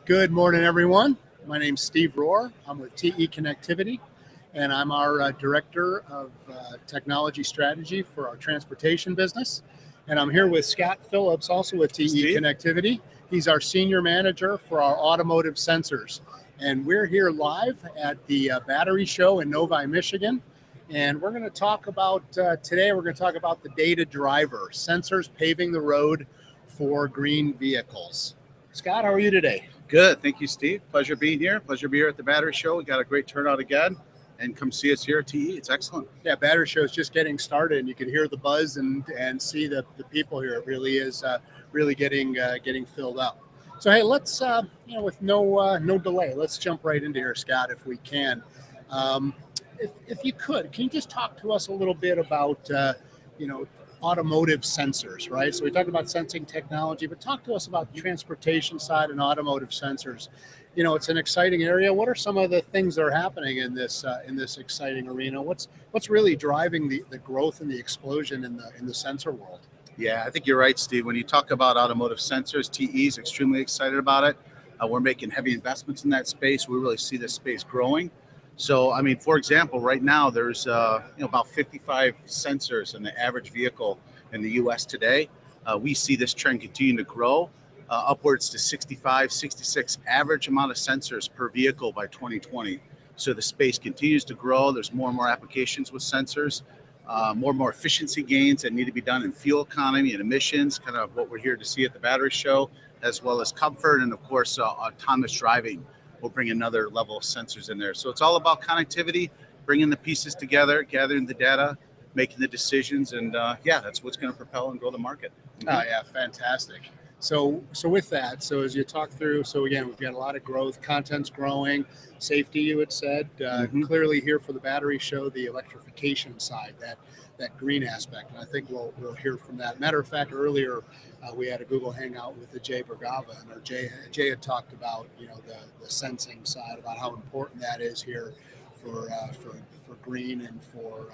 Good morning, everyone. My name's Steve Rohr. I'm with TE Connectivity, and I'm our Director of Technology Strategy for our transportation business. And I'm here with Scott Phillips, also with TE Steve. Connectivity. He's our Senior Manager for our automotive sensors. And we're here live at the Battery Show in Novi, Michigan. And we're going to talk about, today we're going to talk about the data driver, sensors paving the road for green vehicles. Scott, how are you today? Good. Thank you, Steve. Pleasure being here. Pleasure to be here at the Battery Show. We got a great turnout again. And come see us here at TE. It's excellent. Yeah, Battery Show is just getting started, and you can hear the buzz and see the people here. It really is really getting filled up. So hey, let's with no delay, let's jump right into here, Scott, if we can. If you could, can you just talk to us a little bit about automotive sensors, right? So we talked about sensing technology, but talk to us about the transportation side and automotive sensors. You know, it's an exciting area. What are some of the things that are happening in this exciting arena? What's really driving the growth and the explosion in the sensor world? Yeah, I think you're right, Steve. When you talk about automotive sensors, TE is extremely excited about it. We're making heavy investments in that space. We really see this space growing. So, I mean, for example, right now there's about 55 sensors in the average vehicle in the U.S. today. We see this trend continuing to grow upwards to 65, 66 average amount of sensors per vehicle by 2020. So the space continues to grow. There's more and more applications with sensors, more and more efficiency gains that need to be done in fuel economy and emissions, kind of what we're here to see at the Battery Show, as well as comfort and, of course, autonomous driving. We'll bring another level of sensors in there. So it's all about connectivity, bringing the pieces together, gathering the data, making the decisions, and that's what's going to propel and grow the market. Oh yeah, fantastic. So with that, so as you talk through, so again, we've got a lot of growth, content's growing, safety, you had said, clearly here for the Battery Show, the electrification side, that green aspect, and I think we'll hear from that. Matter of fact, earlier we had a Google Hangout with Jay Bergava, and Jay had talked about the sensing side, about how important that is here for green and for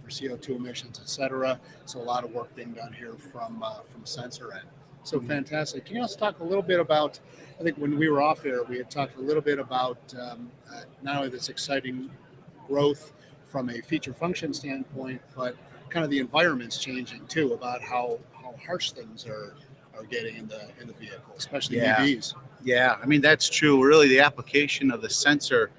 CO2 emissions, et cetera. So a lot of work being done here from sensor end. So fantastic. Can you also talk a little bit about, I think when we were off air, we had talked a little bit about not only this exciting growth from a feature function standpoint, but kind of the environment's changing too, about how harsh things are getting in the vehicle, especially EVs. Yeah, I mean, that's true. Really, the application of the sensor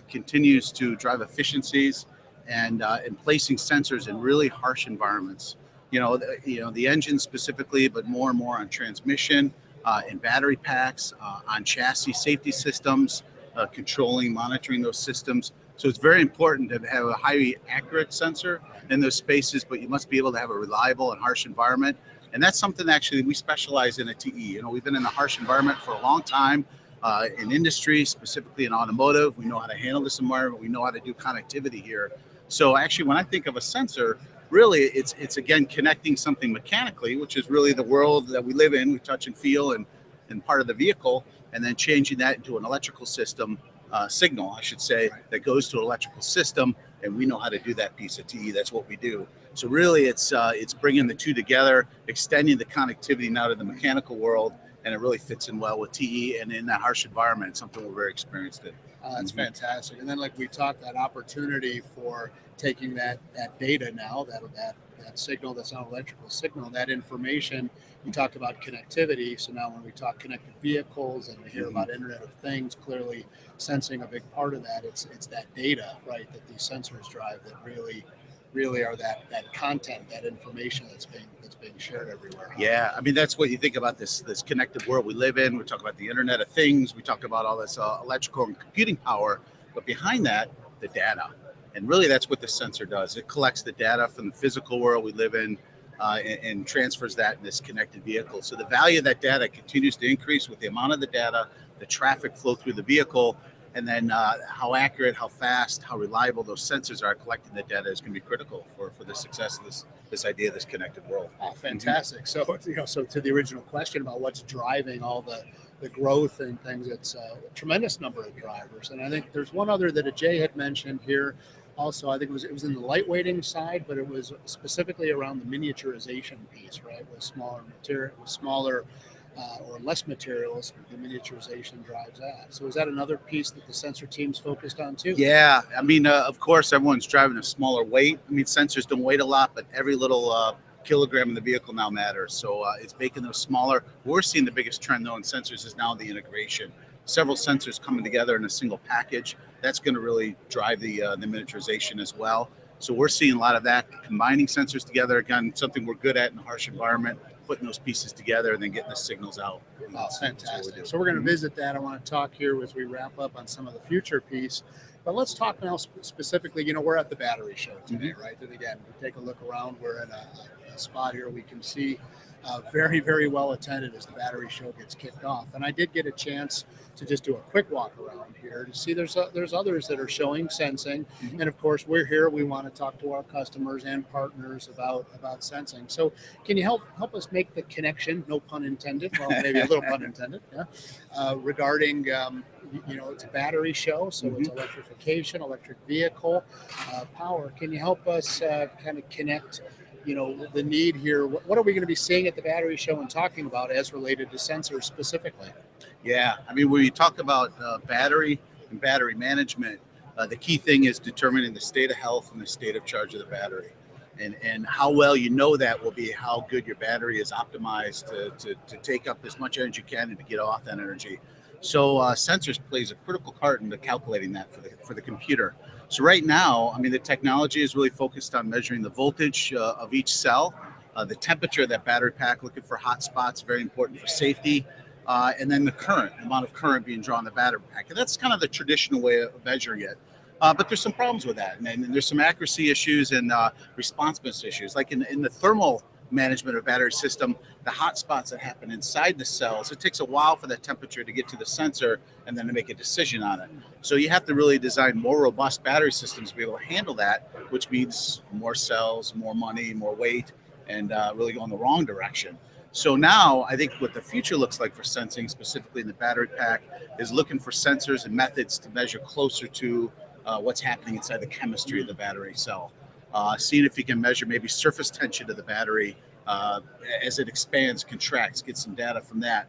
continues to drive efficiencies and placing sensors in really harsh environments. The engine specifically, but more and more on transmission, in battery packs, on chassis safety systems, controlling, monitoring those systems. So it's very important to have a highly accurate sensor in those spaces, but you must be able to have a reliable and harsh environment. And that's something actually we specialize in at TE. We've been in a harsh environment for a long time in industry, specifically in automotive. We know how to handle this environment. We know how to do connectivity here. So actually, when I think of a sensor, really it's again connecting something mechanically, which is really the world that we live in. We touch and feel and part of the vehicle, and then changing that into an electrical system, signal, I should say, that goes to an electrical system, and we know how to do that piece at TE. That's what we do. So really, it's bringing the two together, extending the connectivity now to the mechanical world, and it really fits in well with TE and in that harsh environment. It's something we're very experienced in. That's fantastic. And then, like we talked, that opportunity for taking that data now, that signal, that's not electrical signal, that information. You talked about connectivity. So now when we talk connected vehicles and we hear about Internet of Things, clearly sensing a big part of that, it's that data, right, that these sensors drive that really are that content, that information that's being shared everywhere. Yeah, I mean, that's what you think about this connected world we live in. We talk about the Internet of Things. We talk about all this electrical and computing power, but behind that, the data. And really, that's what the sensor does. It collects the data from the physical world we live in and transfers that in this connected vehicle. So the value of that data continues to increase with the amount of the data, the traffic flow through the vehicle, and then how accurate, how fast, how reliable those sensors are collecting the data is going to be critical for the success of this idea of this connected world. Oh, fantastic. So to the original question about what's driving all the growth and things, it's a tremendous number of drivers. And I think there's one other that Jay had mentioned here. Also, I think it was in the lightweighting side, but it was specifically around the miniaturization piece, right? With smaller material, with smaller or less materials, the miniaturization drives that. So is that another piece that the sensor team's focused on too? Yeah, I mean, of course, everyone's driving a smaller weight. I mean, sensors don't weigh a lot, but every little kilogram in the vehicle now matters. So it's making those smaller. We're seeing the biggest trend though in sensors is now the integration. Several sensors coming together in a single package. That's going to really drive the miniaturization as well. So we're seeing a lot of that, combining sensors together. Again, something we're good at in a harsh environment, putting those pieces together and then getting the signals out. Oh, fantastic. So we're going to visit that. I want to talk here as we wrap up on some of the future piece. But let's talk now specifically, you know, we're at the battery show today, right? And again, we take a look around. We're in a spot here we can see very, very well attended as the battery show gets kicked off. And I did get a chance to just do a quick walk around here to see there's others that are showing sensing. And of course, we're here. We want to talk to our customers and partners about sensing. So can you help us make the connection, no pun intended, well, maybe a little pun intended, yeah, regarding, you know, it's a battery show, so it's electrification, electric vehicle, power. Can you help us kind of connect, you know, the need here? What are we going to be seeing at the battery show and talking about as related to sensors specifically? Yeah, I mean, when you talk about battery and battery management, the key thing is determining the state of health and the state of charge of the battery. And how well you know that will be how good your battery is optimized to take up as much energy you can and to get off that energy. So sensors plays a critical part into calculating that for the computer. So right now, I mean, the technology is really focused on measuring the voltage of each cell, the temperature of that battery pack, looking for hot spots, very important for safety, and then the current, the amount of current being drawn in the battery pack. And that's kind of the traditional way of measuring it. But there's some problems with that, and there's some accuracy issues and responsiveness issues. Like in the thermal management of battery system, the hot spots that happen inside the cells, it takes a while for that temperature to get to the sensor and then to make a decision on it. So you have to really design more robust battery systems to be able to handle that, which means more cells, more money, more weight, and really go in the wrong direction. So now I think what the future looks like for sensing, specifically in the battery pack, is looking for sensors and methods to measure closer to what's happening inside the chemistry of the battery cell. Seeing if you can measure maybe surface tension of the battery as it expands, contracts, get some data from that.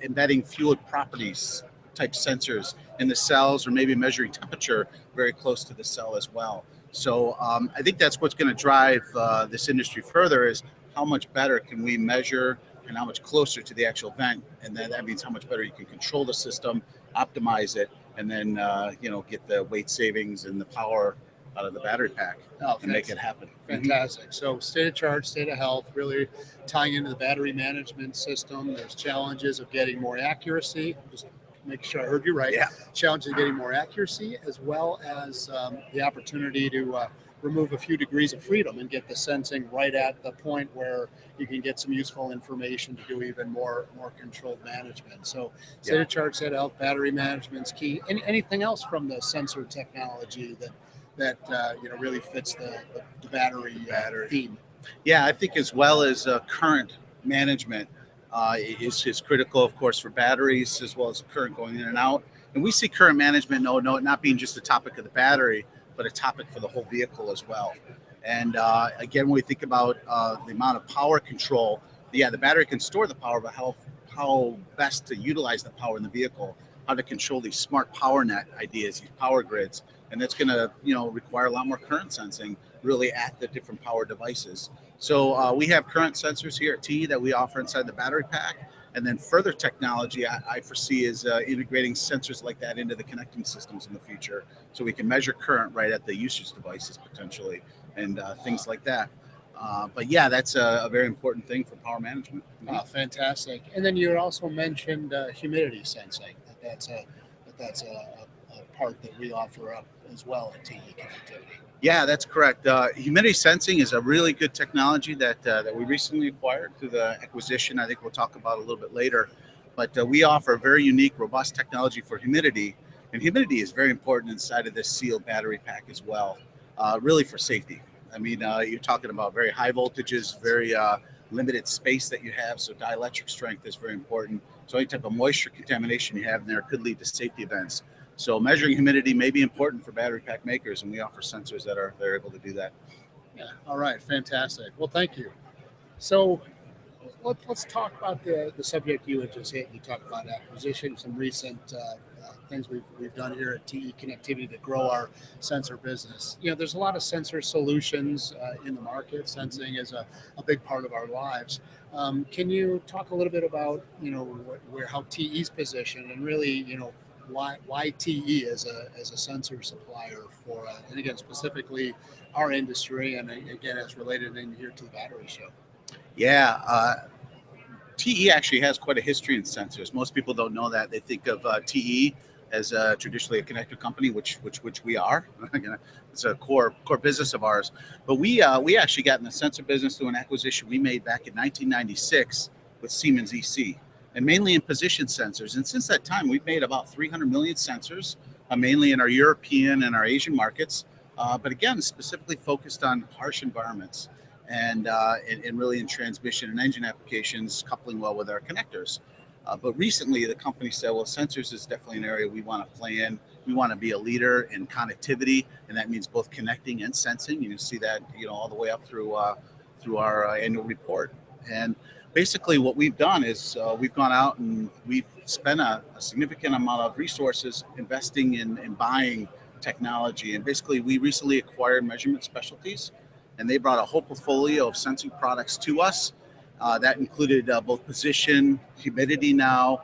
Embedding fluid properties type sensors in the cells, or maybe measuring temperature very close to the cell as well. So I think that's what's going to drive this industry further, is how much better can we measure and how much closer to the actual vent, and then that means how much better you can control the system, optimize it, and then you know, get the weight savings and the power out of the battery pack and make it happen. Fantastic. So state of charge, state of health, really tying into the battery management system. There's challenges of getting more accuracy. Just make sure I heard you right. Yeah. Challenges of getting more accuracy, as well as the opportunity to remove a few degrees of freedom and get the sensing right at the point where you can get some useful information to do even more controlled management. So state of charge, state of health, battery management's key. Anything else from the sensor technology that you know, really fits the battery theme? Yeah, I think as well as current management is critical, of course, for batteries, as well as current going in and out. And we see current management not being just a topic of the battery, but a topic for the whole vehicle as well. And again, when we think about the amount of power control, yeah, the battery can store the power, but how best to utilize the power in the vehicle, how to control these smart power net ideas, these power grids. And that's going to, you know, require a lot more current sensing really at the different power devices. So we have current sensors here at TE that we offer inside the battery pack. And then further technology I foresee is integrating sensors like that into the connecting systems in the future, so we can measure current right at the usage devices potentially, and things like that. But yeah, that's a very important thing for power management. Fantastic. And then you also mentioned humidity sensing. That's a part that we offer up as well at TE Connectivity. Yeah, that's correct. Humidity sensing is a really good technology that we recently acquired through the acquisition. I think we'll talk about a little bit later. But we offer a very unique, robust technology for humidity. And humidity is very important inside of this sealed battery pack as well, really for safety. I mean, you're talking about very high voltages, very limited space that you have. So dielectric strength is very important. So any type of moisture contamination you have in there could lead to safety events. So measuring humidity may be important for battery pack makers, and we offer sensors that they're able to do that. Yeah. All right. Fantastic. Well, thank you. So let's talk about the subject you had just hit. You talked about acquisition, some recent things we've done here at TE Connectivity to grow our sensor business. You know, there's a lot of sensor solutions in the market. Sensing is a big part of our lives. Can you talk a little bit about, you know, where how TE's positioned and really, you know, why TE as a sensor supplier for and again specifically our industry, and again as related in here to the battery show? Yeah, TE actually has quite a history in sensors. Most people don't know that. They think of TE as traditionally a connector company, which we are. It's a core business of ours. But we actually got in the sensor business through an acquisition we made back in 1996 with Siemens EC, and mainly in position sensors. And since that time, we've made about 300 million sensors, mainly in our European and our Asian markets. But again, specifically focused on harsh environments and really in transmission and engine applications, coupling well with our connectors. But recently, the company said, well, sensors is definitely an area we want to play in. We want to be a leader in connectivity, and that means both connecting and sensing. You see that, you know, all the way up through our annual report. And basically, what we've done is we've gone out and we've spent a significant amount of resources investing in buying technology. And basically, we recently acquired Measurement Specialties, and they brought a whole portfolio of sensing products to us. That included both position, humidity now,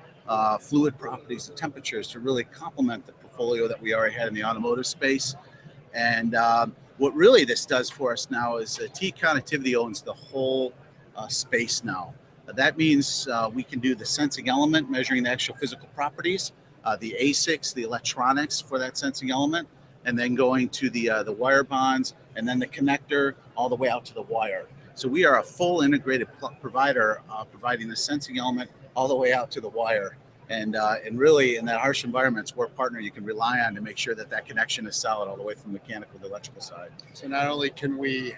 fluid properties, and temperatures to really complement the portfolio that we already had in the automotive space. And what really this does for us now is TE Connectivity owns the whole space now. That means we can do the sensing element, measuring the actual physical properties, the ASICs, the electronics for that sensing element, and then going to the wire bonds, and then the connector all the way out to the wire. So we are a full integrated provider, providing the sensing element all the way out to the wire. And really, in that harsh environments, we're a partner you can rely on to make sure that that connection is solid all the way from mechanical to electrical side. So not only can we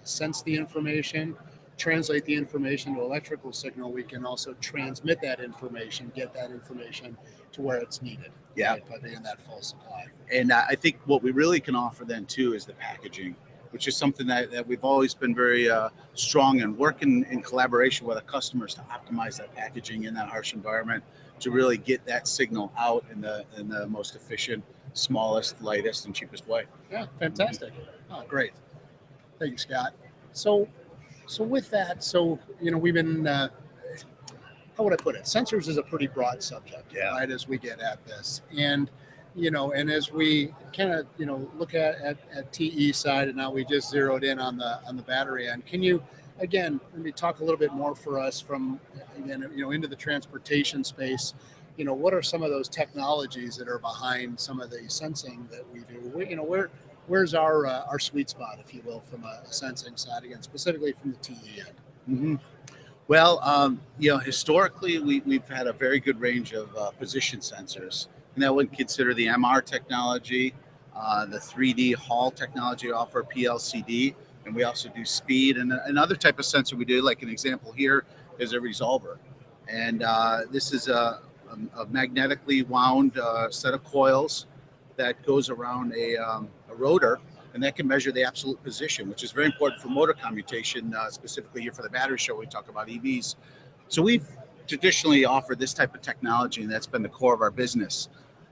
sense the information, translate the information to electrical signal, we can also transmit that information, get that information to where it's needed. Yeah, right, by being that full supply. And I think what we really can offer then too is the packaging, which is something that we've always been very strong in, working in collaboration with our customers to optimize that packaging in that harsh environment to really get that signal out in the most efficient, smallest, lightest, and cheapest way. Yeah, fantastic. Oh, great. Thank you, Scott. So with that, you know, we've been, how would I put it? Sensors is a pretty broad subject, yeah, right? As we get at this, and you know, and as we kind of, you know, look at TE side, and now we just zeroed in on the battery end. Can you again maybe talk a little bit more for us from, again, you know, into the transportation space? You know, what are some of those technologies that are behind some of the sensing that we do? You know, where's our sweet spot, if you will, from a sensing side, again, specifically from the TE end? Mm-hmm. Well, you know, historically, we've had a very good range of position sensors, and that would consider the MR technology, the 3D Hall technology, offer PLCD, and we also do speed and another type of sensor we do. Like an example here is a resolver, and this is a magnetically wound set of coils that goes around a rotor, and that can measure the absolute position, which is very important for motor commutation, specifically here for the battery show. We talk about EVs. So we've traditionally offered this type of technology, and that's been the core of our business.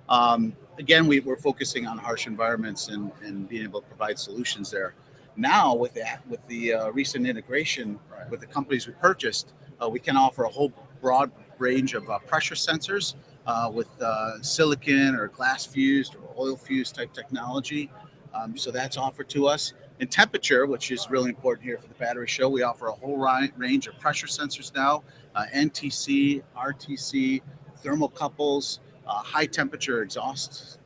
Again, we're focusing on harsh environments and being able to provide solutions there. Now, with the recent integration with the companies we purchased, we can offer a whole broad range of pressure sensors with silicon or glass fused or oil fused type technology. So that's offered to us. In temperature, which is really important here for the battery show, we offer a whole range of pressure sensors now, NTC, RTC, thermocouples, high temperature exhaust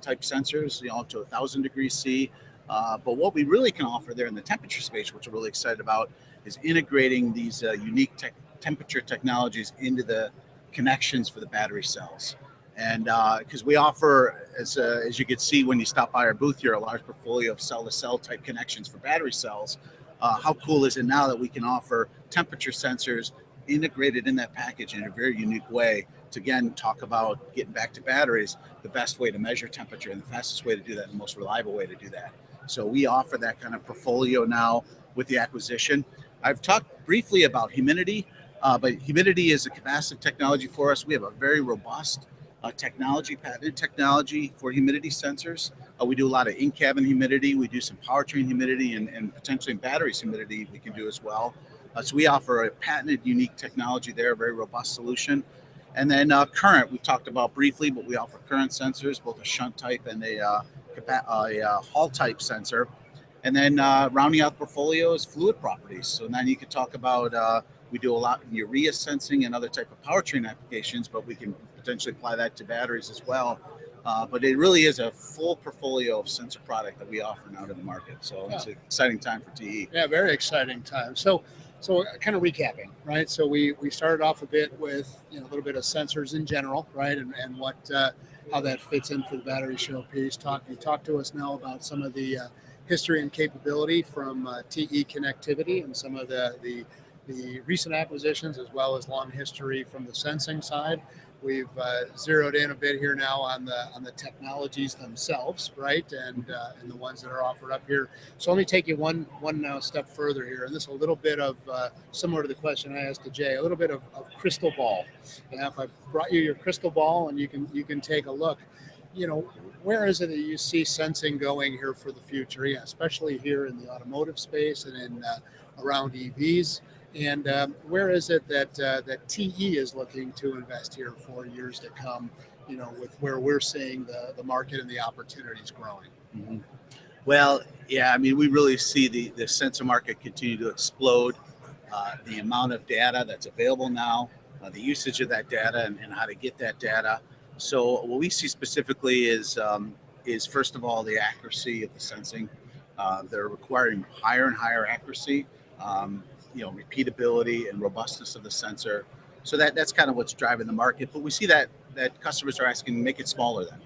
type sensors, you know, up to 1,000 degrees C. But what we really can offer there in the temperature space, which we're really excited about, is integrating these unique temperature technologies into the connections for the battery cells. And because we offer, as you can see when you stop by our booth here, a large portfolio of cell-to-cell type connections for battery cells. How cool is it now that we can offer temperature sensors integrated in that package in a very unique way to, again, talk about getting back to batteries, the best way to measure temperature and the fastest way to do that and the most reliable way to do that. So we offer that kind of portfolio now with the acquisition. I've talked briefly about humidity, but humidity is a massive technology for us. We have a very robust patented technology for humidity sensors. We do a lot of in-cabin humidity. We do some powertrain humidity and potentially batteries humidity we can do as well. So we offer a patented, unique technology there, a very robust solution. And then current, we talked about briefly, but we offer current sensors, both a shunt type and a Hall type sensor. And then rounding out the portfolio is fluid properties. So then you could talk about, we do a lot in urea sensing and other type of powertrain applications, but we can potentially apply that to batteries as well. But it really is a full portfolio of sensor product that we offer now to the market. So it's an exciting time for TE. Yeah, very exciting time. So kind of recapping, right? So we started off a bit with a little bit of sensors in general, right, and what how that fits in for the battery show piece. You talked to us now about some of the history and capability from TE connectivity and some of the recent acquisitions, as well as long history from the sensing side. We've zeroed in a bit here now on the technologies themselves, right, and the ones that are offered up here. So let me take you one step further here, and this is a little bit of similar to the question I asked to Jay, a little bit of crystal ball. Now, if I brought you your crystal ball and you can take a look, where is it that you see sensing going here for the future? Yeah, especially here in the automotive space and in around EVs. And where is it that TE is looking to invest here for years to come, with where we're seeing the market and the opportunities growing? Mm-hmm. Well, yeah, I mean, we really see the sensor market continue to explode. The amount of data that's available now, the usage of that data and how to get that data. So what we see specifically is first of all, the accuracy of the sensing. They're requiring higher and higher accuracy. Repeatability and robustness of the sensor. So that's kind of what's driving the market. But we see that customers are asking, make it smaller then,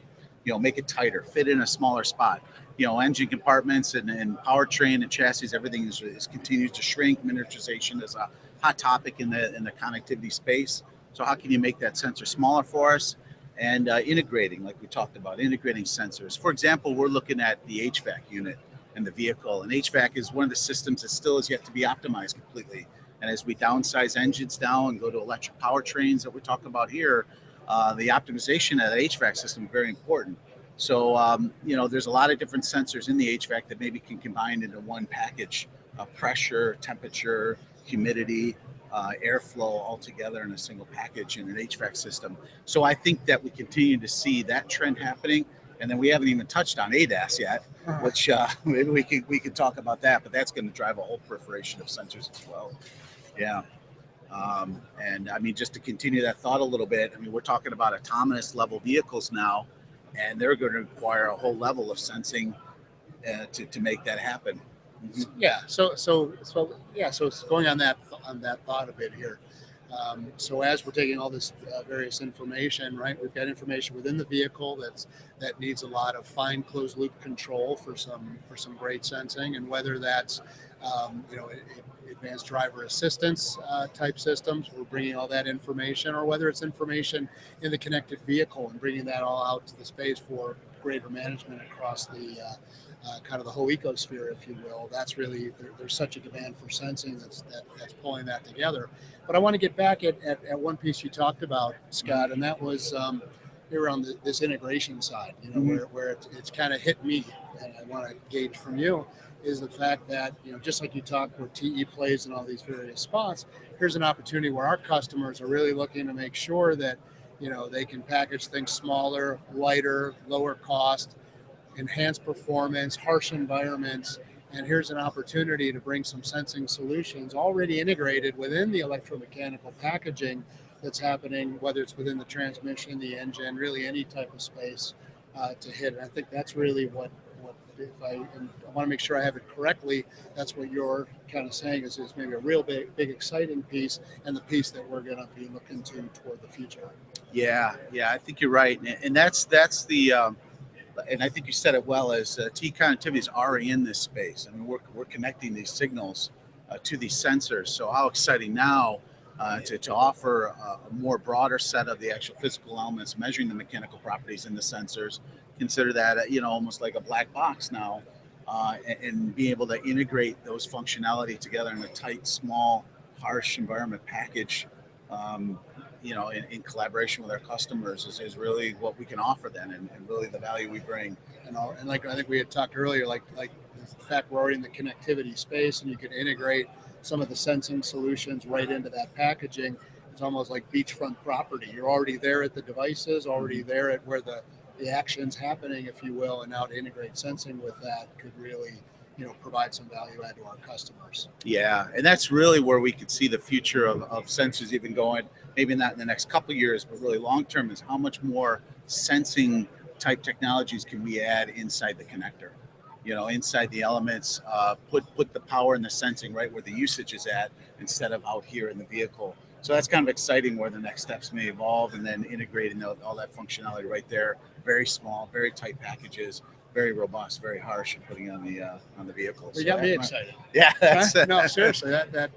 make it tighter, fit in a smaller spot. Engine compartments and powertrain and chassis, everything is continues to shrink. Miniaturization is a hot topic in the connectivity space. So how can you make that sensor smaller for us? And integrating, like we talked about, integrating sensors. For example, we're looking at the HVAC unit in the vehicle. And HVAC is one of the systems that still is yet to be optimized completely. And as we downsize engines down and go to electric powertrains that we're talking about here, the optimization of that HVAC system is very important. So, there's a lot of different sensors in the HVAC that maybe can combine into one package, pressure, temperature, humidity, airflow all together in a single package in an HVAC system. So I think that we continue to see that trend happening. And then we haven't even touched on ADAS yet, which maybe we could talk about that, but that's going to drive a whole proliferation of sensors as well. Yeah. And I mean, just to continue that thought a little bit, I mean, we're talking about autonomous level vehicles now, and they're going to require a whole level of sensing to make that happen. Mm-hmm. Yeah. So it's going on that thought a bit here. So as we're taking all this various information, right, we've got information within the vehicle that needs a lot of fine closed loop control for some great sensing, and whether that's advanced driver assistance type systems, we're bringing all that information, or whether it's information in the connected vehicle and bringing that all out to the space for greater management across the kind of the whole ecosphere, if you will. That's really, there's such a demand for sensing that's pulling that together. But I want to get back at one piece you talked about, Scott, and that was around this integration side, where it's kind of hit me, and I want to gauge from you, is the fact that, just like you talked where TE plays in all these various spots, here's an opportunity where our customers are really looking to make sure that, they can package things smaller, lighter, lower cost, enhanced performance, harsh environments, and here's an opportunity to bring some sensing solutions already integrated within the electromechanical packaging that's happening, whether it's within the transmission, the engine, really any type of space to hit. And I think that's really what I want to make sure I have it correctly, that's what you're kind of saying is maybe a real big exciting piece, and the piece that we're going to be looking to toward the future. Yeah, I think you're right, and that's the. And I think you said it well, as TE connectivity is already in this space. I mean, we're connecting these signals to these sensors. So how exciting now to offer a more broader set of the actual physical elements, measuring the mechanical properties in the sensors. Consider that, almost like a black box now. and being able to integrate those functionality together in a tight, small, harsh environment package, in collaboration with our customers is really what we can offer then, and really the value we bring. And like I think we had talked earlier, like the fact we're already in the connectivity space, and you can integrate some of the sensing solutions right into that packaging. It's almost like beachfront property. You're already there at the devices, already there at where the action's happening, if you will, and now to integrate sensing with that could really, provide some value add to our customers. Yeah, and that's really where we could see the future of sensors even going, maybe not in the next couple of years, but really long term, is how much more sensing type technologies can we add inside the connector, inside the elements, put the power and the sensing right where the usage is at instead of out here in the vehicle. So that's kind of exciting where the next steps may evolve, and then integrating all that functionality right there. Very small, very tight packages, very robust, very harsh, and putting on the vehicle. You got me excited. Yeah, no, seriously, that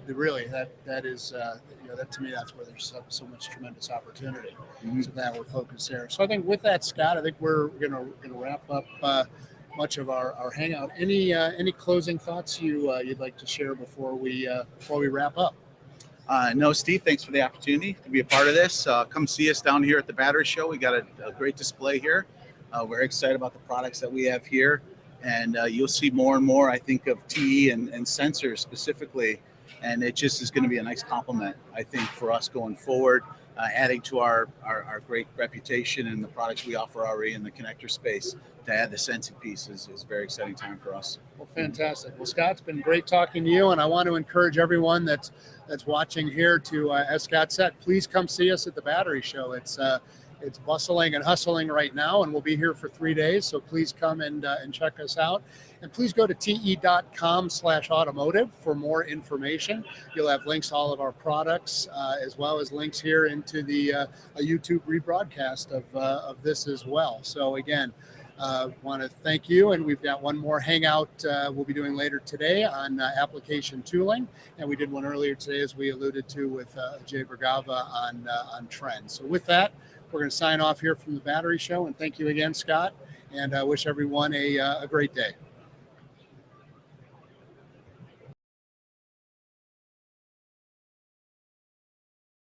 is that to me, that's where there's so much tremendous opportunity. Mm-hmm. So that we're focused there. So I think with that, Scott, I think we're gonna wrap up much of our hangout. Any closing thoughts you'd like to share before we wrap up? No, Steve, thanks for the opportunity to be a part of this. Come see us down here at the Battery Show. We got a great display here. We're excited about the products that we have here, and you'll see more and more, I think, of TE and sensors specifically, and it just is going to be a nice complement, I think, for us going forward, adding to our great reputation and the products we offer already in the connector space. To add the sensing piece is a very exciting time for us. Well, fantastic. Well, Scott, it's been great talking to you, and I want to encourage everyone that's watching here to, as Scott said, please come see us at the Battery Show. It's bustling and hustling right now, and we'll be here for 3 days. So please come and check us out. And please go to te.com/automotive for more information. You'll have links to all of our products, as well as links here into the a YouTube rebroadcast of this as well. So again, want to thank you, and we've got one more hangout we'll be doing later today on application tooling, and we did one earlier today, as we alluded to, with Jay Bergava on trends. So with that, we're going to sign off here from the Battery Show, and thank you again, Scott, and I wish everyone a great day.